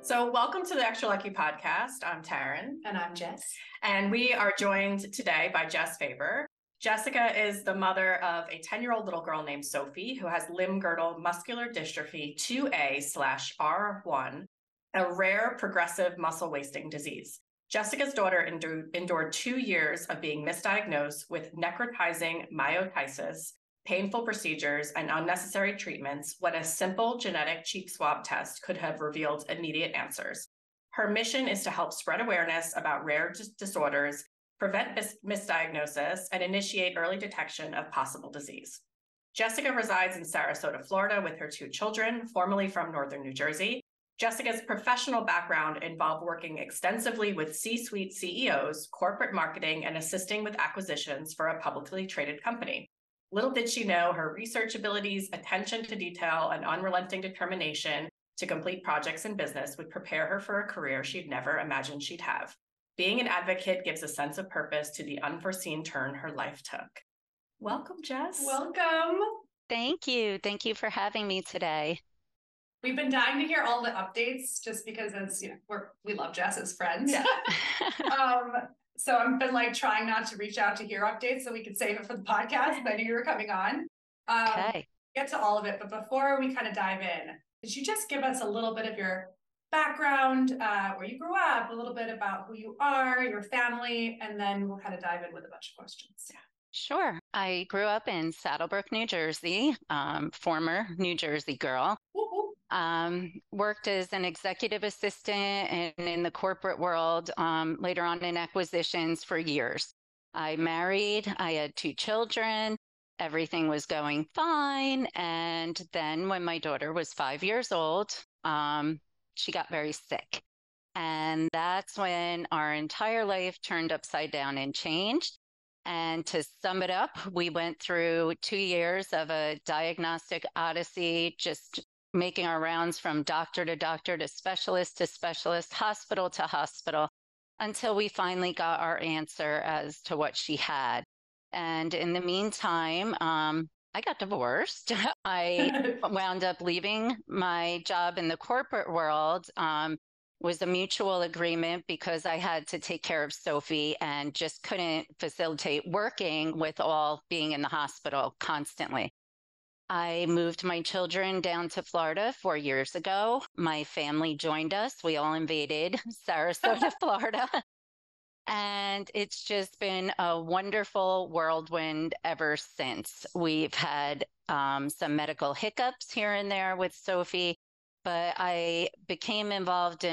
So welcome to the Extra Lucky Podcast. I'm Taryn. And I'm Jess. And we are joined today by Jess Fabre. Jessica is the mother of a 10-year-old little girl named Sophie who has Limb Girdle Muscular Dystrophy 2A/R1, a rare progressive muscle wasting disease. Jessica's daughter endured 2 years of being misdiagnosed with necrotizing myositis, painful procedures, and unnecessary treatments when a simple genetic cheek swab test could have revealed immediate answers. Her mission is to help spread awareness about rare disorders, prevent misdiagnosis, and initiate early detection of possible disease. Jessica resides in Sarasota, Florida with her 2 children, formerly from Northern New Jersey. Jessica's professional background involved working extensively with C-suite CEOs, corporate marketing, and assisting with acquisitions for a publicly traded company. Little did she know her research abilities, attention to detail, and unrelenting determination to complete projects in business would prepare her for a career she'd never imagined she'd have. Being an advocate gives a sense of purpose to the unforeseen turn her life took. Welcome, Jess. Welcome. Thank you. Thank you for having me today. We've been dying to hear all the updates just because we love Jess as friends. Yeah. So I've been trying not to reach out to hear updates so we could save it for the podcast, but I knew you were coming on. Okay. Get to all of it, but before we kind of dive in, could you just give us a little bit of your background, where you grew up, a little bit about who you are, your family, and then we'll kind of dive in with a bunch of questions. Yeah. Sure. I grew up in Saddlebrook, New Jersey, former New Jersey girl. Woo-hoo. Worked as an executive assistant and in the corporate world, later on in acquisitions for years. I married, I had 2 children, everything was going fine. And then when my daughter was 5 years old, she got very sick. And that's when our entire life turned upside down and changed. And to sum it up, we went through 2 years of a diagnostic odyssey, just making our rounds from doctor to doctor to specialist, hospital to hospital, until we finally got our answer as to what she had. And in the meantime, I got divorced. I wound up leaving my job in the corporate world. Was a mutual agreement because I had to take care of Sophie and just couldn't facilitate working with all being in the hospital constantly. I moved my children down to Florida 4 years ago. My family joined us. We all invaded Sarasota, Florida. And it's just been a wonderful whirlwind ever since. We've had some medical hiccups here and there with Sophie, but I became involved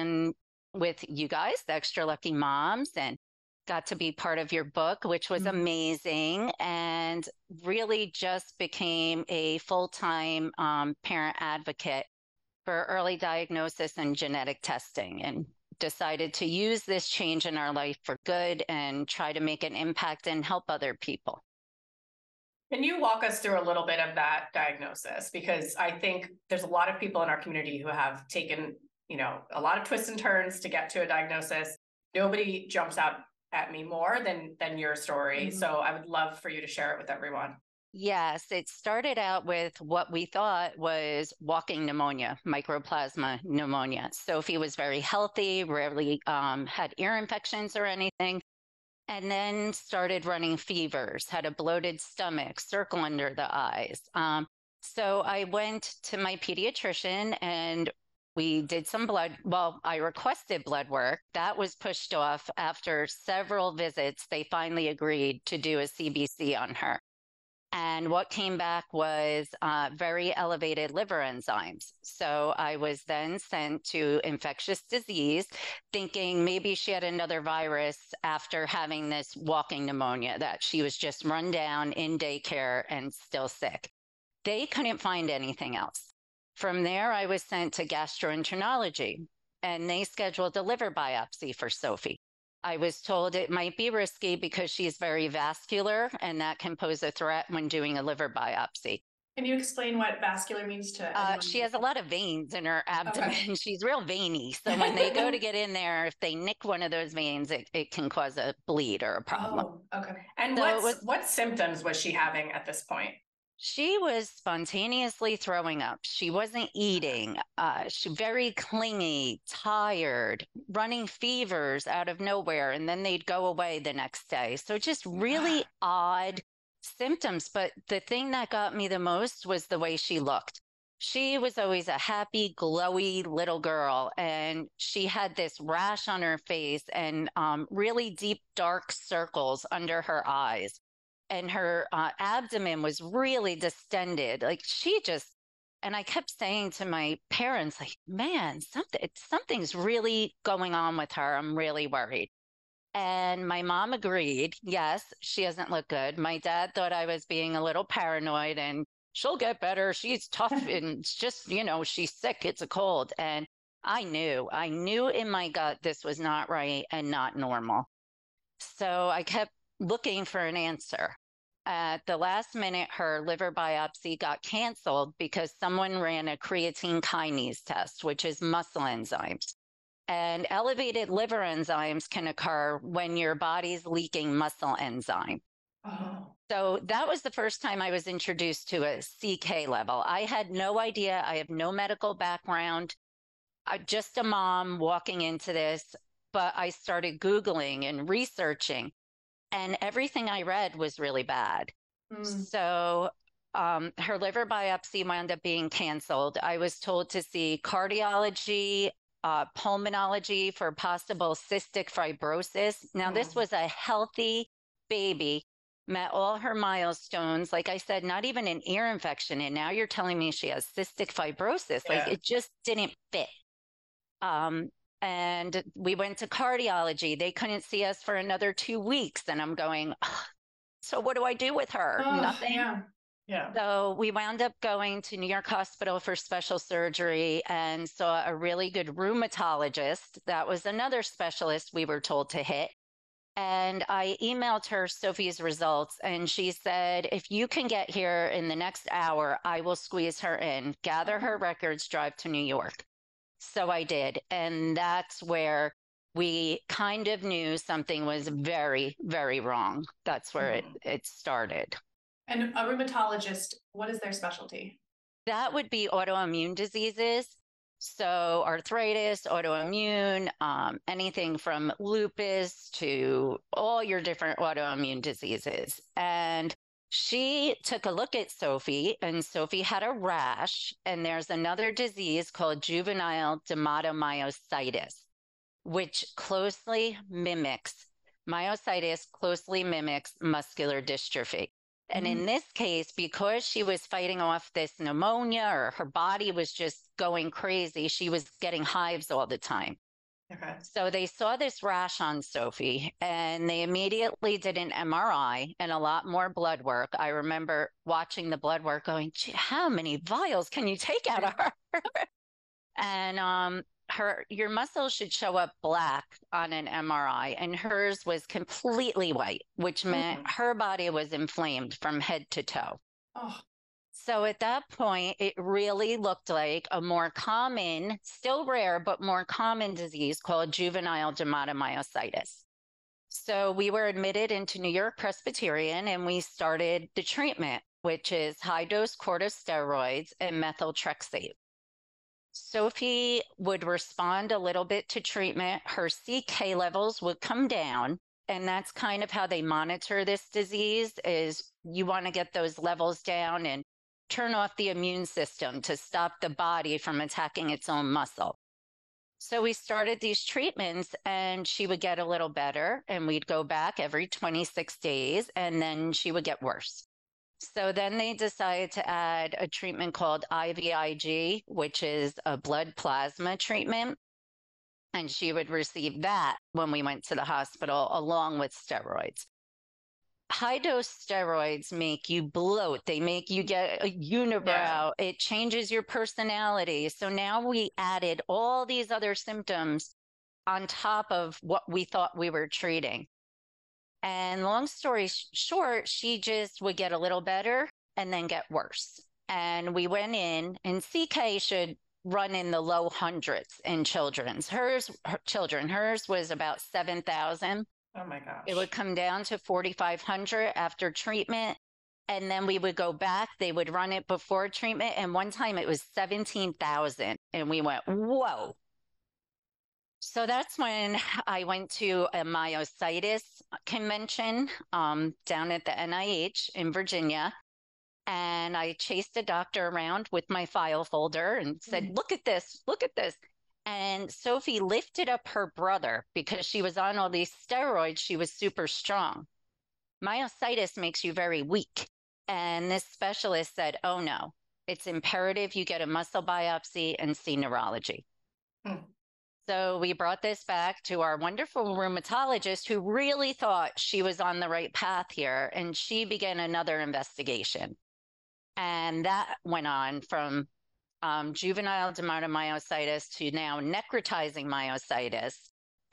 with you guys, the Extra Lucky Moms, and got to be part of your book, which was amazing, and really just became a full-time parent advocate for early diagnosis and genetic testing, and decided to use this change in our life for good and try to make an impact and help other people. Can you walk us through a little bit of that diagnosis? Because I think there's a lot of people in our community who have taken, a lot of twists and turns to get to a diagnosis. Nobody jumps out at me more than your story. Mm-hmm. So I would love for you to share it with everyone. Yes, it started out with what we thought was walking pneumonia, mycoplasma pneumonia. Sophie was very healthy, rarely had ear infections or anything, and then started running fevers, had a bloated stomach, circle under the eyes. So I went to my pediatrician and we did some I requested blood work. That was pushed off after several visits. They finally agreed to do a CBC on her. And what came back was very elevated liver enzymes. So I was then sent to infectious disease, thinking maybe she had another virus after having this walking pneumonia, that she was just run down in daycare and still sick. They couldn't find anything else. From there, I was sent to gastroenterology, and they scheduled a liver biopsy for Sophie. I was told it might be risky because she's very vascular, and that can pose a threat when doing a liver biopsy. Can you explain what vascular means to anyone? She has a lot of veins in her abdomen. Okay. She's real veiny. So when they go to get in there, if they nick one of those veins, it can cause a bleed or a problem. Oh, okay. And So what symptoms was she having at this point? She was spontaneously throwing up. She wasn't eating. She very clingy, tired, running fevers out of nowhere, and then they'd go away the next day. So just really odd symptoms. But the thing that got me the most was the way she looked. She was always a happy, glowy little girl, and she had this rash on her face and really deep, dark circles under her eyes, and her abdomen was really distended. Like she just, and I kept saying to my parents, like, man, something's really going on with her. I'm really worried. And my mom agreed. Yes, she doesn't look good. My dad thought I was being a little paranoid and she'll get better. She's tough and it's just, she's sick. It's a cold. And I knew in my gut this was not right and not normal. So I kept looking for an answer. At the last minute, her liver biopsy got canceled because someone ran a creatine kinase test, which is muscle enzymes. And elevated liver enzymes can occur when your body's leaking muscle enzyme. Oh. So that was the first time I was introduced to a CK level. I had no idea. I have no medical background. Just a mom walking into this, but I started Googling and researching, and everything I read was really bad. So her liver biopsy wound up being canceled. I was told to see cardiology, pulmonology for possible cystic fibrosis. Now, this was a healthy baby, met all her milestones. Like I said, not even an ear infection. And now you're telling me she has cystic fibrosis. Like it just didn't fit. And we went to cardiology. They couldn't see us for another 2 weeks. And I'm going, so what do I do with her? Nothing. Yeah. So we wound up going to New York Hospital for special surgery and saw a really good rheumatologist. That was another specialist we were told to hit. And I emailed her Sophie's results, and she said, if you can get here in the next hour, I will squeeze her in, gather her records, drive to New York. So I did. And that's where we kind of knew something was very, very wrong. That's where it started. And a rheumatologist, what is their specialty? That would be autoimmune diseases. So arthritis, autoimmune, anything from lupus to all your different autoimmune diseases. And she took a look at Sophie, and Sophie had a rash. And there's another disease called juvenile dermatomyositis, which closely mimics muscular dystrophy. And in this case, because she was fighting off this pneumonia, or her body was just going crazy, she was getting hives all the time. Okay. So they saw this rash on Sophie, and they immediately did an MRI and a lot more blood work. I remember watching the blood work going, gee, how many vials can you take out of her? And your muscles should show up black on an MRI, and hers was completely white, which meant her body was inflamed from head to toe. Oh. So at that point, it really looked like a more common, still rare, but more common disease called juvenile dermatomyositis. So we were admitted into New York Presbyterian, and we started the treatment, which is high-dose corticosteroids and methotrexate. Sophie would respond a little bit to treatment. Her CK levels would come down. And that's kind of how they monitor this disease, is you want to get those levels down and turn off the immune system to stop the body from attacking its own muscle. So we started these treatments, and she would get a little better, and we'd go back every 26 days, and then she would get worse. So then they decided to add a treatment called IVIG, which is a blood plasma treatment. And she would receive that when we went to the hospital, along with steroids. High dose steroids make you bloat. They make you get a unibrow. Yeah. It changes your personality. So now we added all these other symptoms on top of what we thought we were treating. And long story short, she just would get a little better and then get worse. And we went in, and CK should run in the low hundreds in children's. Hers was about 7,000. Oh my gosh. It would come down to 4,500 after treatment. And then we would go back, they would run it before treatment. And one time it was 17,000. And we went, whoa. So that's when I went to a myositis convention down at the NIH in Virginia. And I chased a doctor around with my file folder and said, look at this, look at this. And Sophie lifted up her brother because she was on all these steroids. She was super strong. Myositis makes you very weak. And this specialist said, oh no, it's imperative you get a muscle biopsy and see neurology. So we brought this back to our wonderful rheumatologist who really thought she was on the right path here. And she began another investigation. And that went on from juvenile dermatomyositis to now necrotizing myositis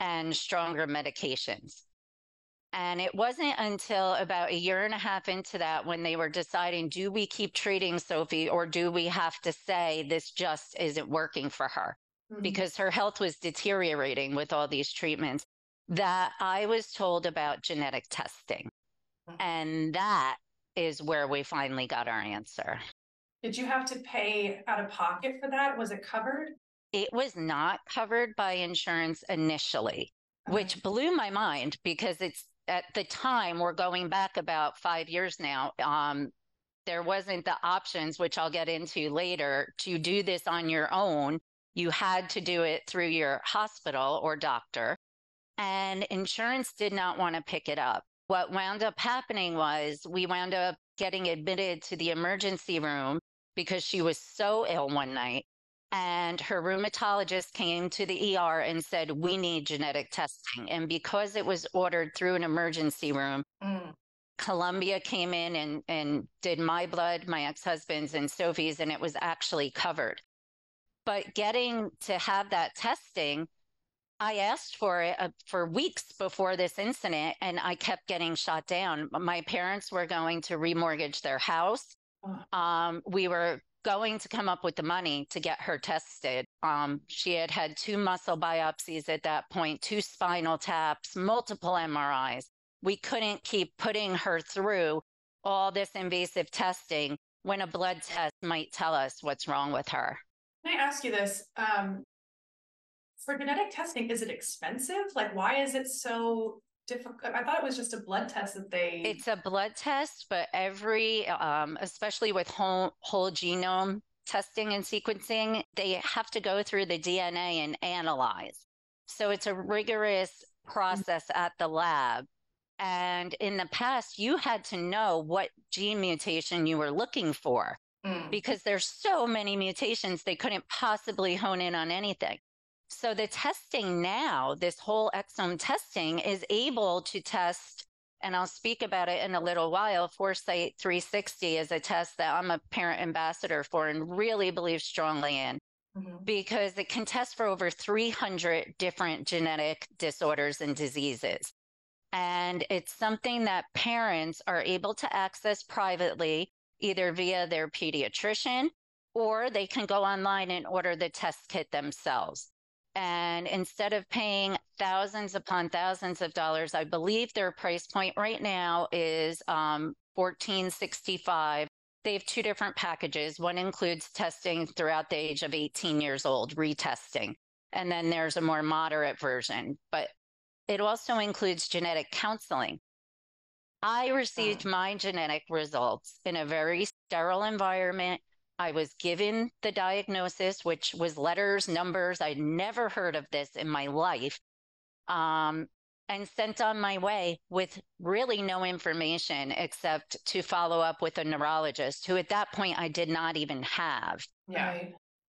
and stronger medications. And it wasn't until about a year and a half into that when they were deciding, do we keep treating Sophie or do we have to say this just isn't working for her? Because her health was deteriorating with all these treatments, that I was told about genetic testing. And that is where we finally got our answer. Did you have to pay out of pocket for that? Was it covered? It was not covered by insurance initially, which blew my mind because it's at the time, we're going back about 5 years now. There wasn't the options, which I'll get into later, to do this on your own. You had to do it through your hospital or doctor, and insurance did not want to pick it up. What wound up happening was we wound up getting admitted to the emergency room because she was so ill one night. And her rheumatologist came to the ER and said, we need genetic testing. And because it was ordered through an emergency room, Columbia came in and did my blood, my ex-husband's, and Sophie's, and it was actually covered. But getting to have that testing, I asked for it for weeks before this incident, and I kept getting shot down. My parents were going to remortgage their house. We were going to come up with the money to get her tested. She had had 2 muscle biopsies at that point, 2 spinal taps, multiple MRIs. We couldn't keep putting her through all this invasive testing when a blood test might tell us what's wrong with her. Can I ask you this? For genetic testing, is it expensive? Like, why is it so difficult? I thought it was just a blood test that they... It's a blood test, but every, especially with whole genome testing and sequencing, they have to go through the DNA and analyze. So it's a rigorous process at the lab. And in the past, you had to know what gene mutation you were looking for because there's so many mutations, they couldn't possibly hone in on anything. So the testing now, this whole exome testing, is able to test, and I'll speak about it in a little while. Foresight 360 is a test that I'm a parent ambassador for and really believe strongly in because it can test for over 300 different genetic disorders and diseases. And it's something that parents are able to access privately, either via their pediatrician, or they can go online and order the test kit themselves. And instead of paying thousands upon thousands of dollars, I believe their price point right now is $14.65. They have 2 different packages. One includes testing throughout the age of 18 years old, retesting. And then there's a more moderate version, but it also includes genetic counseling. I received my genetic results in a very sterile environment. I was given the diagnosis, which was letters, numbers. I'd never heard of this in my life, and sent on my way with really no information except to follow up with a neurologist who at that point I did not even have.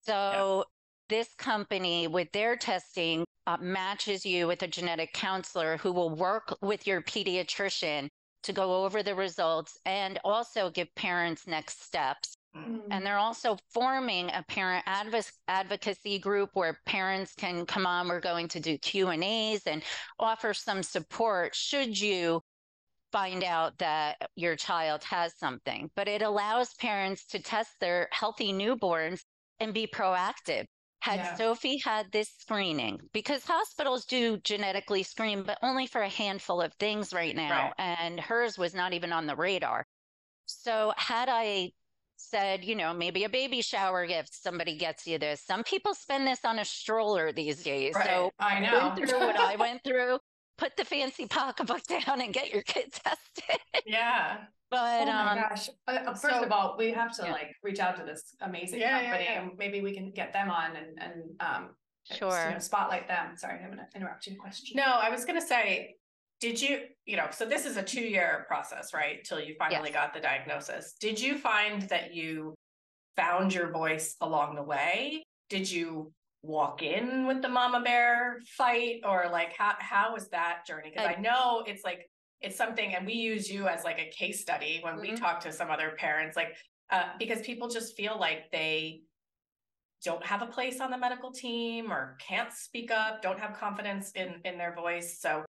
So this company with their testing matches you with a genetic counselor who will work with your pediatrician to go over the results and also give parents next steps. And they're also forming a parent advocacy group where parents can come on. We're going to do Q&As and offer some support should you find out that your child has something. But it allows parents to test their healthy newborns and be proactive. Had Sophie had this screening, because hospitals do genetically screen, but only for a handful of things right now. And hers was not even on the radar. So had I said, maybe a baby shower gift, somebody gets you this. Some people spend this on a stroller these days. Right. So I went know. through what I went through, put the fancy pocketbook down and get your kid tested. Yeah. But Oh my gosh. First of all, we have to yeah. like reach out to this amazing company and maybe we can get them on and Sure. spotlight them. Sorry, I'm gonna interrupt you. Question. No, I was gonna say, did you, so this is a 2-year process, right? Till you finally Yes. got the diagnosis. Did you find that you found your voice along the way? Did you walk in with the mama bear fight, or like how was that journey? Because I know it's something, and we use you as like a case study when we talk to some other parents, like because people just feel like they don't have a place on the medical team or can't speak up, don't have confidence in their voice. So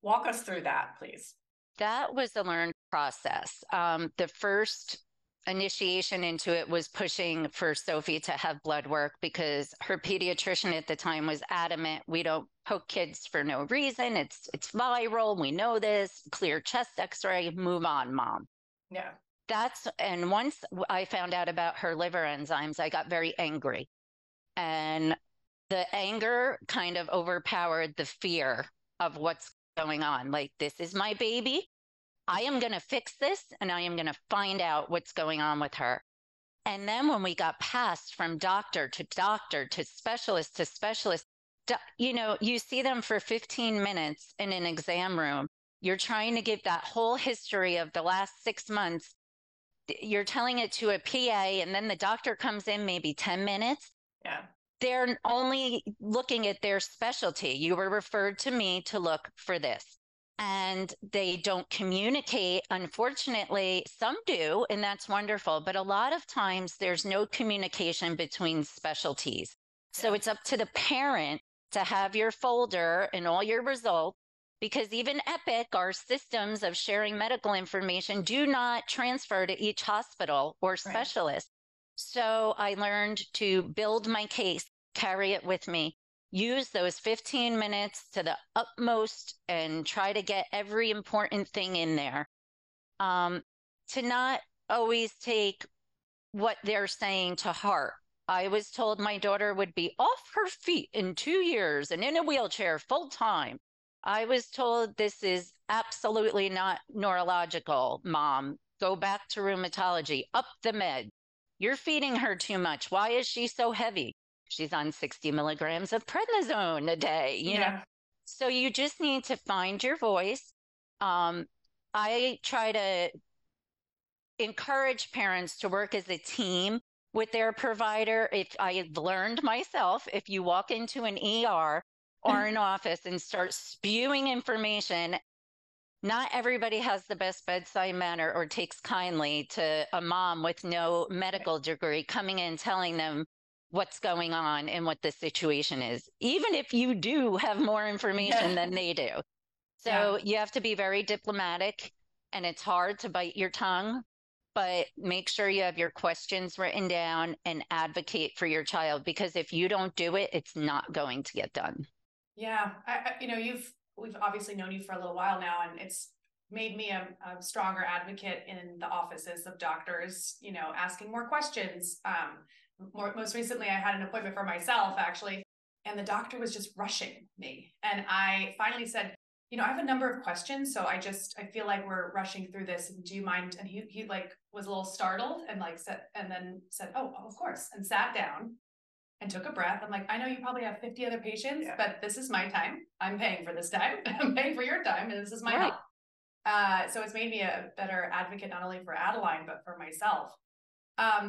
walk us through that, please. That was a learned process. The first initiation into it was pushing for Sophie to have blood work because her pediatrician at the time was adamant, we don't poke kids for no reason. It's viral. We know this. Clear chest x-ray, move on, mom. Yeah. And once I found out about her liver enzymes, I got very angry. And the anger kind of overpowered the fear of what's going on. Like, this is my baby. I am going to fix this and I am going to find out what's going on with her. And then when we got passed from doctor to specialist, you see them for 15 minutes in an exam room. You're trying to give that whole history of the last 6 months. You're telling it to a PA, and then the doctor comes in maybe 10 minutes. Yeah. They're only looking at their specialty. You were referred to me to look for this. And they don't communicate. Unfortunately, some do, and that's wonderful. But a lot of times there's no communication between specialties. So it's up to the parent to have your folder and all your results, because even Epic, our systems of sharing medical information, do not transfer to each hospital or specialist. Right. So I learned to build my case, carry it with me, use those 15 minutes to the utmost and try to get every important thing in there. To not always take what they're saying to heart. I was told my daughter would be off her feet in 2 years and in a wheelchair full time. I was told this is absolutely not neurological, mom. Go back to rheumatology, up the med. You're feeding her too much. Why is she so heavy? She's on 60 milligrams of prednisone a day, you know? So you just need to find your voice. I try to encourage parents to work as a team with their provider. If I've learned myself, if you walk into an ER or an office and start spewing information, not everybody has the best bedside manner or takes kindly to a mom with no medical degree coming in telling them what's going on and what the situation is, even if you do have more information than they do. So you have to be very diplomatic, and it's hard to bite your tongue, but make sure you have your questions written down and advocate for your child, because if you don't do it, it's not going to get done. Yeah. We've obviously known you for a little while now, and it's made me a stronger advocate in the offices of doctors, asking more questions. Most recently, I had an appointment for myself, actually, and the doctor was just rushing me. And I finally said, I have a number of questions, so I feel like we're rushing through this. And do you mind? And he was a little startled and then said, oh, of course, and sat down and took a breath. I'm like, I know you probably have 50 other patients, but this is my time. I'm paying for this time. I'm paying for your time, and this is my help. So it's made me a better advocate, not only for Adeline, but for myself.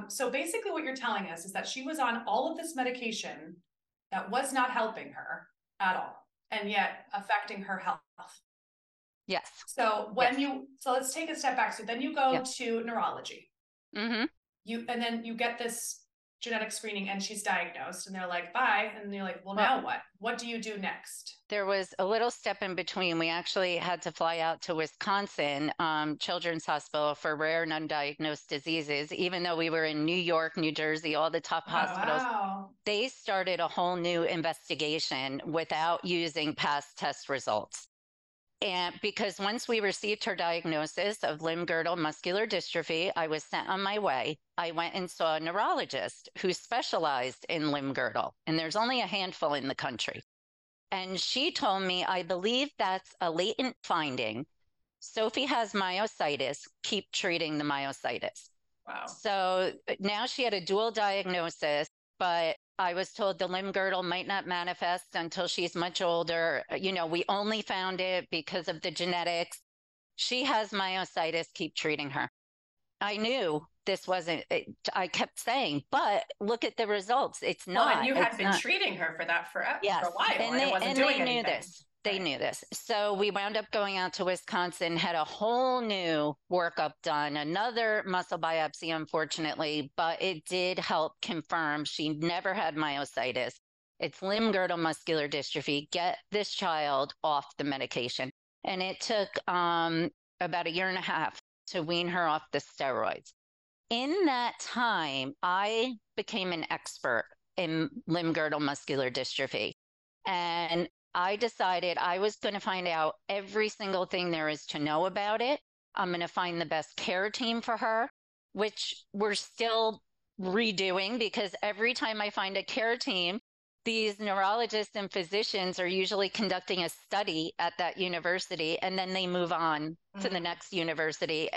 So basically what you're telling us is that she was on all of this medication that was not helping her at all, and yet affecting her health. Yes. So so let's take a step back. So then you go to neurology. Mm-hmm. And then you get this genetic screening and she's diagnosed, and they're like, bye. And you're like, well, now what? What do you do next? There was a little step in between. We actually had to fly out to Wisconsin Children's Hospital for rare and undiagnosed diseases. Even though we were in New York, New Jersey, all the top hospitals, they started a whole new investigation without using past test results. And because once we received her diagnosis of limb girdle muscular dystrophy, I was sent on my way. I went and saw a neurologist who specialized in limb girdle, and there's only a handful in the country. And she told me, I believe that's a latent finding. Sophie has myositis. Keep treating the myositis. Wow. So now she had a dual diagnosis, but I was told the limb girdle might not manifest until she's much older. You know, we only found it because of the genetics. She has myositis. Keep treating her. I knew this wasn't, I kept saying, but look at the results. It's not. Well, and you had been treating her for that for a while, and it wasn't doing anything. Knew this. They knew this. So we wound up going out to Wisconsin, had a whole new workup done, another muscle biopsy, unfortunately, but it did help confirm she never had myositis. It's limb girdle muscular dystrophy. Get this child off the medication. And it took about a year and a half to wean her off the steroids. In that time, I became an expert in limb girdle muscular dystrophy. And I decided I was going to find out every single thing there is to know about it. I'm going to find the best care team for her, which we're still redoing because every time I find a care team, these neurologists and physicians are usually conducting a study at that university, and then they move on to the next university.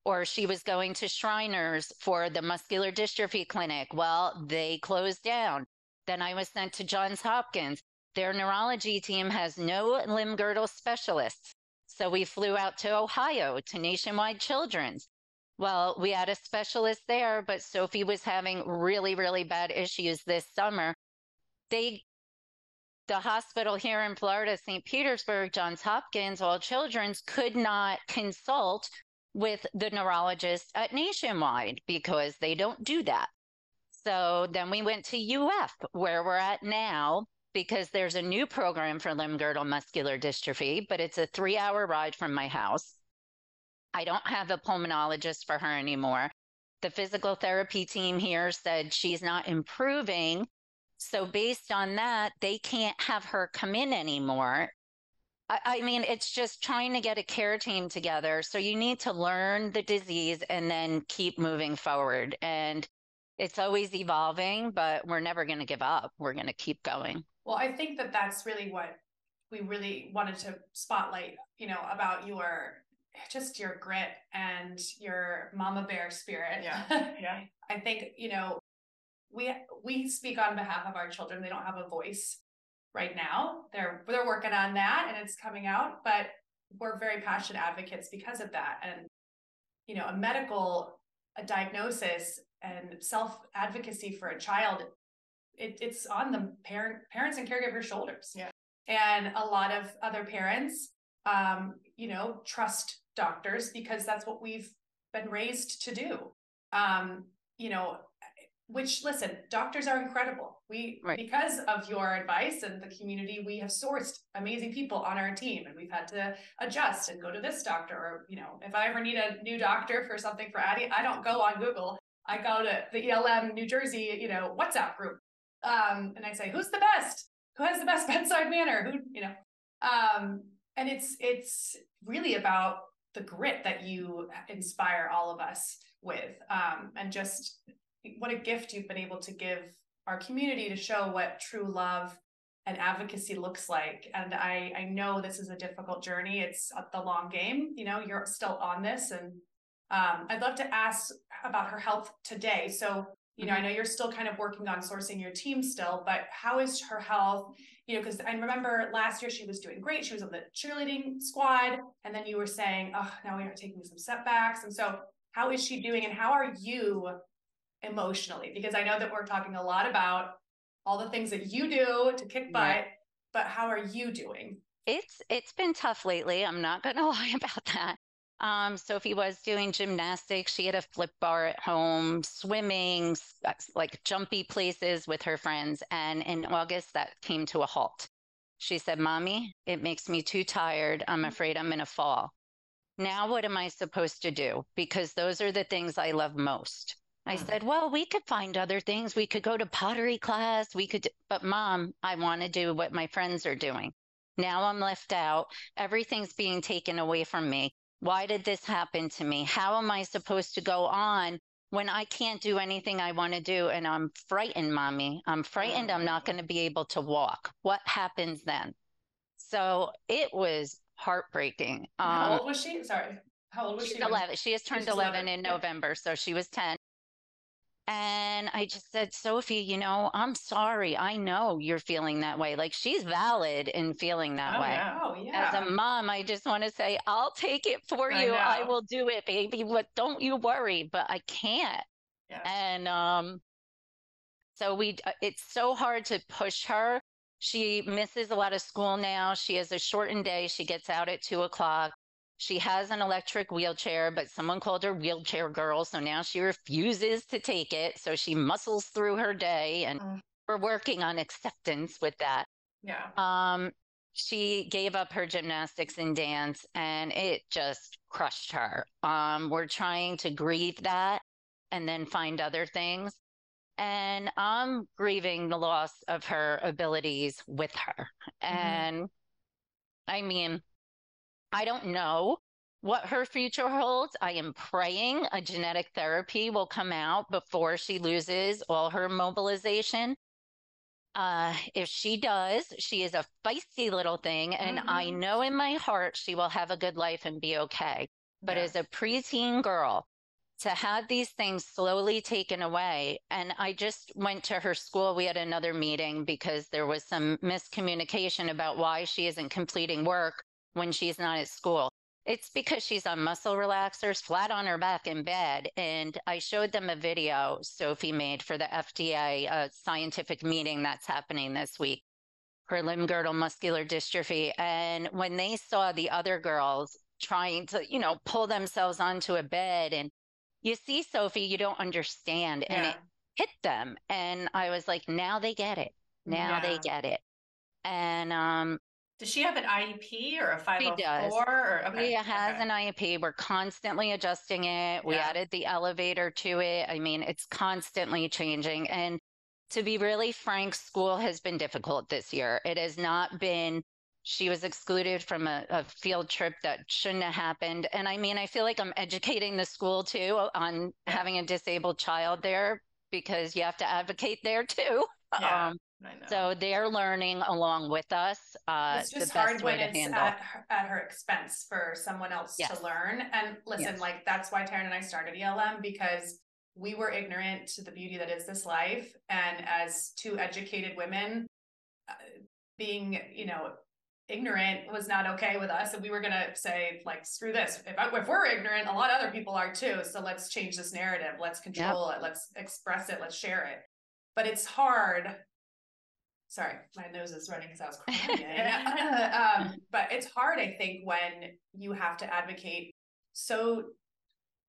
Or she was going to Shriners for the muscular dystrophy clinic. Well, they closed down. Then I was sent to Johns Hopkins. Their neurology team has no limb girdle specialists. So we flew out to Ohio to Nationwide Children's. Well, we had a specialist there, but Sophie was having really, really bad issues this summer. The hospital here in Florida, St. Petersburg, Johns Hopkins, all children's could not consult with the neurologist at Nationwide because they don't do that. So then we went to UF, where we're at now, because there's a new program for limb girdle muscular dystrophy, but it's a 3-hour ride from my house. I don't have a pulmonologist for her anymore. The physical therapy team here said she's not improving. So based on that, they can't have her come in anymore. I mean, it's just trying to get a care team together. So you need to learn the disease and then keep moving forward. And it's always evolving, but we're never going to give up. We're going to keep going. Well, I think that that's really what we really wanted to spotlight, about your grit and your mama bear spirit. Yeah. Yeah. I think, we speak on behalf of our children. They don't have a voice right now. They're working on that and it's coming out, but we're very passionate advocates because of that. And, a diagnosis and self-advocacy for a child, it's on the parents and caregivers' shoulders. Yeah. And a lot of other parents, trust doctors because that's what we've been raised to do. Which, listen, doctors are incredible. Because of your advice and the community, we have sourced amazing people on our team, and we've had to adjust and go to this doctor. Or, if I ever need a new doctor for something for Addie, I don't go on Google. I go to the ELM New Jersey, WhatsApp group. And I say, who's the best? Who has the best bedside manner? And it's really about the grit that you inspire all of us with, and just what a gift you've been able to give our community to show what true love and advocacy looks like. And I know this is a difficult journey. It's the long game. You're still on this, and I'd love to ask about her health today. So, I know you're still kind of working on sourcing your team still, but how is her health? Because I remember last year she was doing great. She was on the cheerleading squad. And then you were saying, oh, now we are taking some setbacks. And so how is she doing? And how are you emotionally? Because I know that we're talking a lot about all the things that you do to kick butt, but how are you doing? It's been tough lately. I'm not going to lie about that. Sophie was doing gymnastics. She had a flip bar at home, swimming, like jumpy places with her friends. And in August, that came to a halt. She said, Mommy, it makes me too tired. I'm afraid I'm going to fall. Now, what am I supposed to do? Because those are the things I love most. I said, well, we could find other things. We could go to pottery class. But Mom, I want to do what my friends are doing. Now I'm left out. Everything's being taken away from me. Why did this happen to me? How am I supposed to go on when I can't do anything I want to do? And I'm frightened, mommy. I'm frightened I'm not going to be able to walk. What happens then? So it was heartbreaking. How old was she? Sorry. How old was She's she? 11. She has turned She's 11 11. in Yeah. November. So she was 10. And I just said, Sophie, I'm sorry. I know you're feeling that way. Like, she's valid in feeling that way. Yeah. Oh, As a yeah. mom, I just want to say, I'll take it for I you. I know. will do it, baby. But don't you worry. But I can't. Yeah. And so it's so hard to push her. She misses a lot of school now. She has a shortened day. She gets out at 2 o'clock. She has an electric wheelchair, but someone called her wheelchair girl. So now she refuses to take it. So she muscles through her day, and we're working on acceptance with that. Yeah. She gave up her gymnastics and dance, and it just crushed her. We're trying to grieve that and then find other things. And I'm grieving the loss of her abilities with her. And I mean, I don't know what her future holds. I am praying a genetic therapy will come out before she loses all her mobilization. If she does, she is a feisty little thing. And I know in my heart she will have a good life and be okay. But as a preteen girl, to have these things slowly taken away. And I just went to her school. We had another meeting because there was some miscommunication about why she isn't completing work when she's not at school. It's because she's on muscle relaxers, flat on her back in bed. And I showed them a video Sophie made for the FDA scientific meeting that's happening this week for limb girdle muscular dystrophy. And when they saw the other girls trying to, pull themselves onto a bed, and you see, Sophie, you don't understand. And it hit them. And I was like, now they get it. Now they get it. And does she have an IEP or a she 504? does. Okay. She has an IEP. We're constantly adjusting it. We added the elevator to it. I mean, it's constantly changing. And to be really frank, school has been difficult this year. It has not been. She was excluded from a field trip that shouldn't have happened. And I mean, I feel like I'm educating the school too on having a disabled child there, because you have to advocate there too. Yeah, I know. So they're learning along with us. It's just hard when it's at her expense for someone else to learn. And listen, like, that's why Taryn and I started ELM, because we were ignorant to the beauty that is this life. And as two educated women, being, ignorant was not okay with us. And we were going to say, like, screw this. If we're ignorant, a lot of other people are too. So let's change this narrative. Let's control it. Let's express it. Let's share it. But it's hard. Sorry, my nose is running because I was crying. But it's hard, I think, when you have to advocate. So,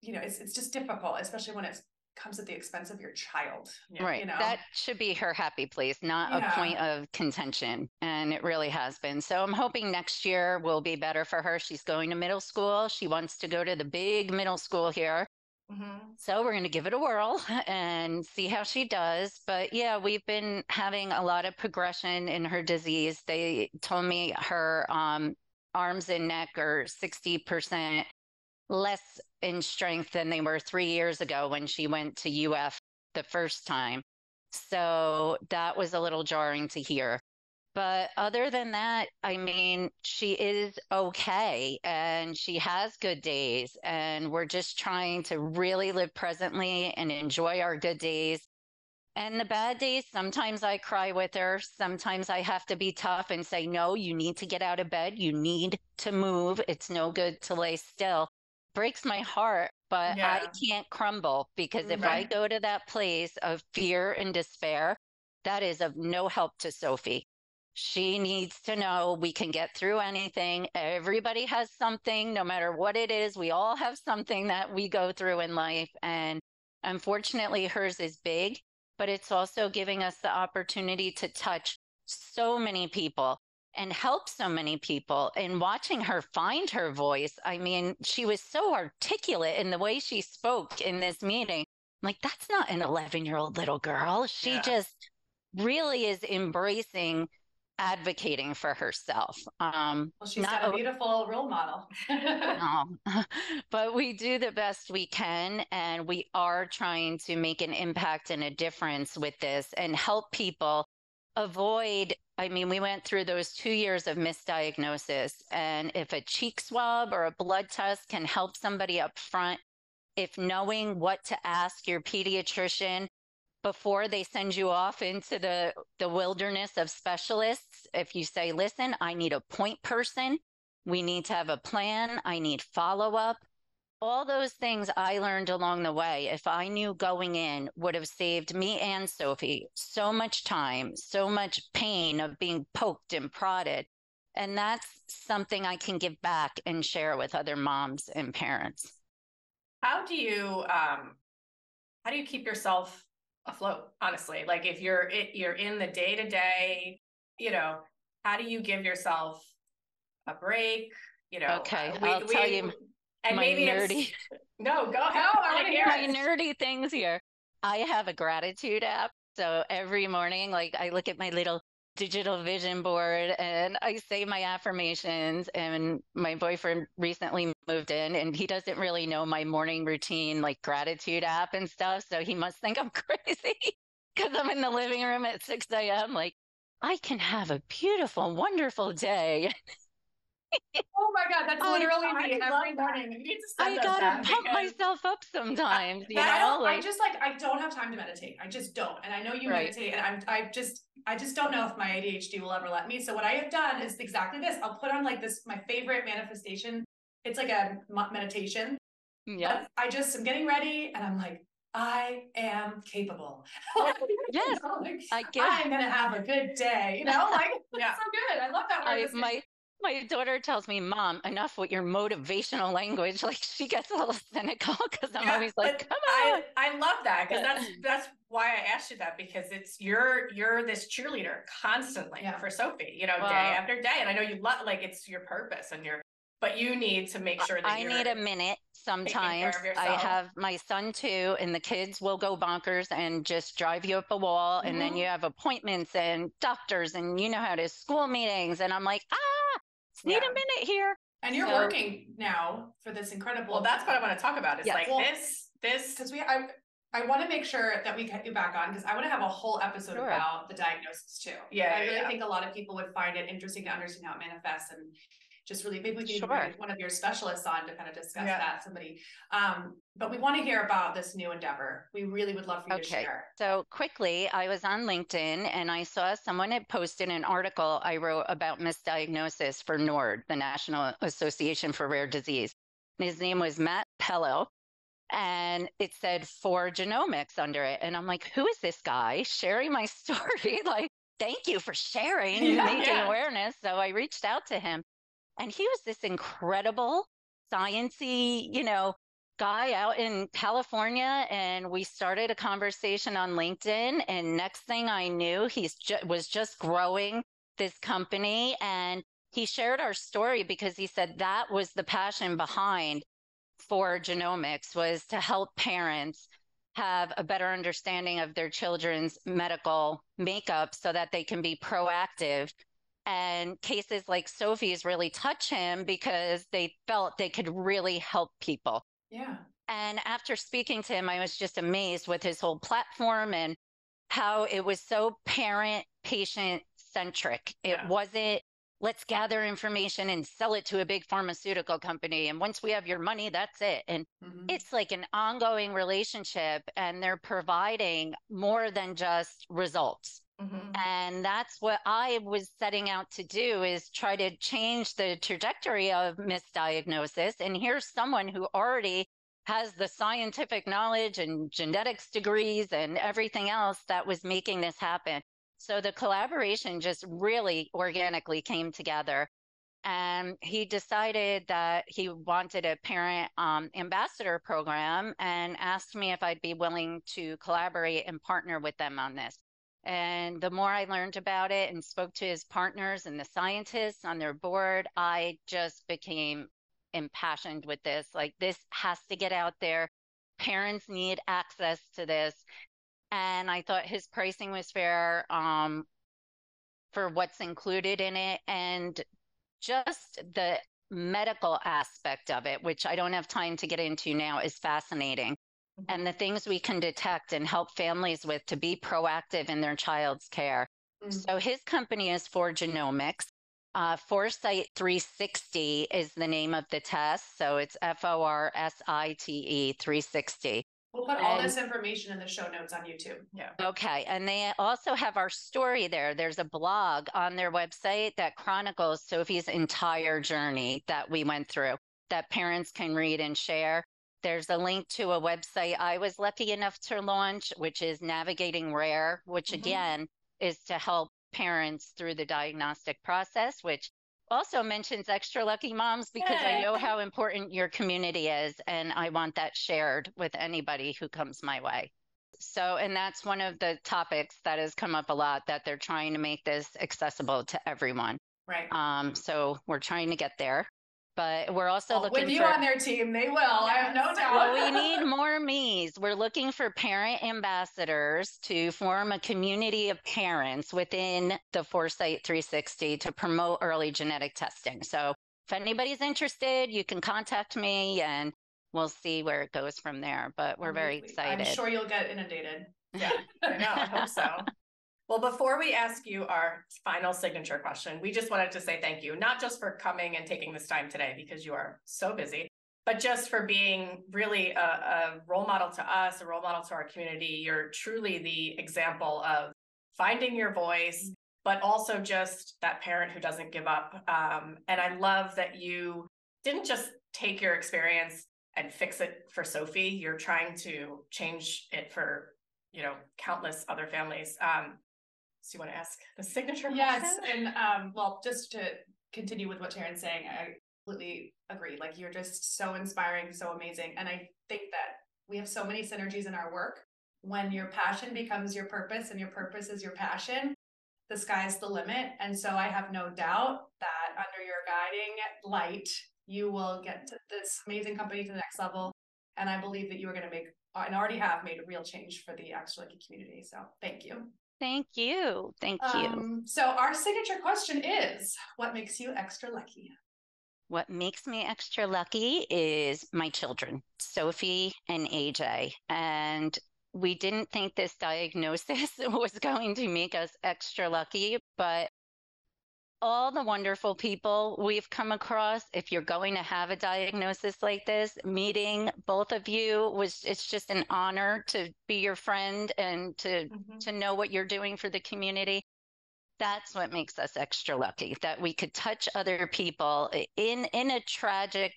it's just difficult, especially when it comes at the expense of your child. Right. That should be her happy place, not a point of contention. And it really has been. So I'm hoping next year will be better for her. She's going to middle school. She wants to go to the big middle school here. So we're going to give it a whirl and see how she does. But yeah, we've been having a lot of progression in her disease. They told me her arms and neck are 60% less in strength than they were 3 years ago when she went to UF the first time. So that was a little jarring to hear. But other than that, I mean, she is okay and she has good days. And we're just trying to really live presently and enjoy our good days. And the bad days, sometimes I cry with her. Sometimes I have to be tough and say, no, you need to get out of bed. You need to move. It's no good to lay still. Breaks my heart, but I can't crumble, because if I go to that place of fear and despair, that is of no help to Sophie. She needs to know we can get through anything. Everybody has something, no matter what it is. We all have something that we go through in life. And unfortunately, hers is big, but it's also giving us the opportunity to touch so many people and help so many people. And watching her find her voice, I mean, she was so articulate in the way she spoke in this meeting. I'm like, that's not an 11-year-old little girl. She just really is embracing advocating for herself. Well, she's got a beautiful role model. No, but we do the best we can, and we are trying to make an impact and a difference with this and help people avoid. I mean, we went through those 2 years of misdiagnosis, and if a cheek swab or a blood test can help somebody up front, if knowing what to ask your pediatrician before they send you off into the wilderness of specialists, if you say, listen, I need a point person, we need to have a plan, I need follow-up, all those things I learned along the way, if I knew going in, would have saved me and Sophie so much time, so much pain of being poked and prodded. And that's something I can give back and share with other moms and parents. How do you keep yourself afloat, honestly? Like if you're in the day-to-day, how do you give yourself a break? Okay, I'll tell you and my maybe nerdy. No, go ahead. I want to hear my nerdy things here. I have a gratitude app. So every morning, like I look at my little digital vision board and I say my affirmations. And my boyfriend recently moved in and he doesn't really know my morning routine, like gratitude app and stuff. So he must think I'm crazy because I'm in the living room at 6 a.m. Like, I can have a beautiful, wonderful day. Oh my God, that's literally me every morning. I gotta pump myself up sometimes, I don't have time to meditate. I just don't. And I know you meditate, and I just don't know if my ADHD will ever let me. So what I have done is exactly this. I'll put on like this, my favorite manifestation. It's like a meditation. Yeah. I'm getting ready and I'm like, I am capable. Yes. I'm going to have a good day. It's so good. I love that word. My daughter tells me, Mom, enough with your motivational language. Like she gets a little cynical because I'm always like, come on. I love that because that's why I asked you that, because it's you're this cheerleader constantly for Sophie, day after day. And I know you love, like, it's your purpose but you need to make sure that I need a minute sometimes. I have my son too, and the kids will go bonkers and just drive you up a wall. Mm-hmm. And then you have appointments and doctors and school meetings. And I'm like, need a minute here. And you're working now for this incredible. Well, that's what I want to talk about. It's this because I want to make sure that we get you back on because I want to have a whole episode about the diagnosis too. Yeah, I really think a lot of people would find it interesting to understand how it manifests, and just really maybe we can bring one of your specialists on to kind of discuss that. Somebody, but we want to hear about this new endeavor. We really would love for you to share. So quickly, I was on LinkedIn and I saw someone had posted an article I wrote about misdiagnosis for NORD, the National Association for Rare Disease. And his name was Matt Pello. And it said for genomics under it. And I'm like, who is this guy sharing my story? Like, thank you for sharing and making awareness. So I reached out to him. And he was this incredible sciencey, guy out in California. And we started a conversation on LinkedIn. And next thing I knew, he was just growing this company. And he shared our story because he said that was the passion behind for genomics, was to help parents have a better understanding of their children's medical makeup so that they can be proactive. And cases like Sophie's really touch him because they felt they could really help people. Yeah. And after speaking to him, I was just amazed with his whole platform and how it was so parent patient centric. It wasn't, let's gather information and sell it to a big pharmaceutical company. And once we have your money, that's it. And it's like an ongoing relationship, and they're providing more than just results. And that's what I was setting out to do, is try to change the trajectory of misdiagnosis. And here's someone who already has the scientific knowledge and genetics degrees and everything else that was making this happen. So the collaboration just really organically came together. And he decided that he wanted a parent ambassador program and asked me if I'd be willing to collaborate and partner with them on this. And the more I learned about it and spoke to his partners and the scientists on their board, I just became impassioned with this. Like, this has to get out there. Parents need access to this. And I thought his pricing was fair. for what's included in it, and just the medical aspect of it, which I don't have time to get into now, is fascinating. And the things we can detect and help families with to be proactive in their child's care. So his company is For Genomics. Foresight 360 is the name of the test. So it's FORSITE 360. We'll put all this information in the show notes on YouTube. Yeah. Okay. And they also have our story there. There's a blog on their website that chronicles Sophie's entire journey that we went through that parents can read and share. There's a link to a website I was lucky enough to launch, which is Navigating Rare, which again is to help parents through the diagnostic process, which also mentions extra lucky moms, because I know how important your community is, and I want that shared with anybody who comes my way. So, and that's one of the topics that has come up a lot, that they're trying to make this accessible to everyone. Right. So we're trying to get there. But we're also looking with you on their team, they will. I have no doubt. Well, we need more me's. We're looking for parent ambassadors to form a community of parents within the Foresight 360 to promote early genetic testing. So if anybody's interested, you can contact me and we'll see where it goes from there. But we're very excited. I'm sure you'll get inundated. Yeah, I know. I hope so. Well, before we ask you our final signature question, we just wanted to say thank you, not just for coming and taking this time today, because you are so busy, but just for being really a role model to us, a role model to our community. You're truly the example of finding your voice, but also just that parent who doesn't give up. And I love that you didn't just take your experience and fix it for Sophie. You're trying to change it for, countless other families. So you want to ask the signature question? Yes, and well, just to continue with what Taryn's saying, I completely agree. Like, you're just so inspiring, so amazing. And I think that we have so many synergies in our work. When your passion becomes your purpose and your purpose is your passion, the sky's the limit. And so I have no doubt that under your guiding light, you will get to this amazing company to the next level. And I believe that you are going to make, and already have made, a real change for the extra lucky community. So thank you. Thank you. Thank you. So our signature question is, what makes you extra lucky? What makes me extra lucky is my children, Sophie and AJ. And we didn't think this diagnosis was going to make us extra lucky, but all the wonderful people we've come across, if you're going to have a diagnosis like this, meeting both of you it's just an honor to be your friend and to know what you're doing for the community. That's what makes us extra lucky, that we could touch other people in a tragic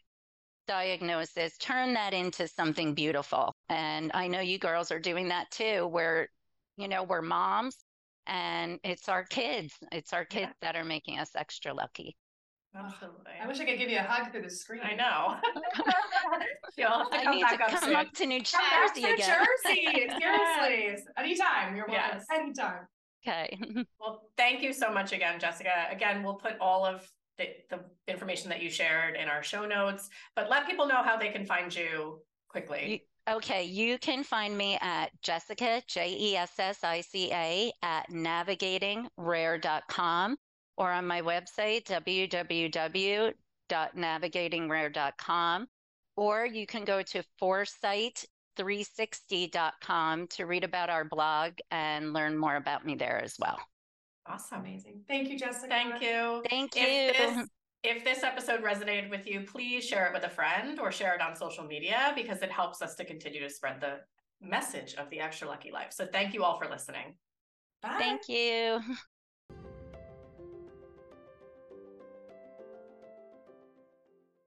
diagnosis, turn that into something beautiful. And I know you girls are doing that too, where, we're moms. And it's our kids. It's our kids that are making us extra lucky. Absolutely. I wish I could give you a hug through the screen. I know. I need to come up to New Jersey again. Seriously. Anytime. You're welcome. Yes. Anytime. Okay. Well, thank you so much again, Jessica. Again, we'll put all of the information that you shared in our show notes, but let people know how they can find you quickly. Okay, you can find me at Jessica, Jessica, at navigatingrare.com, or on my website, www.navigatingrare.com, or you can go to foresight360.com to read about our blog and learn more about me there as well. Awesome. Amazing. Thank you, Jessica. Thank you. Thank you. If this episode resonated with you, please share it with a friend or share it on social media, because it helps us to continue to spread the message of the extra lucky life. So thank you all for listening. Bye. Thank you.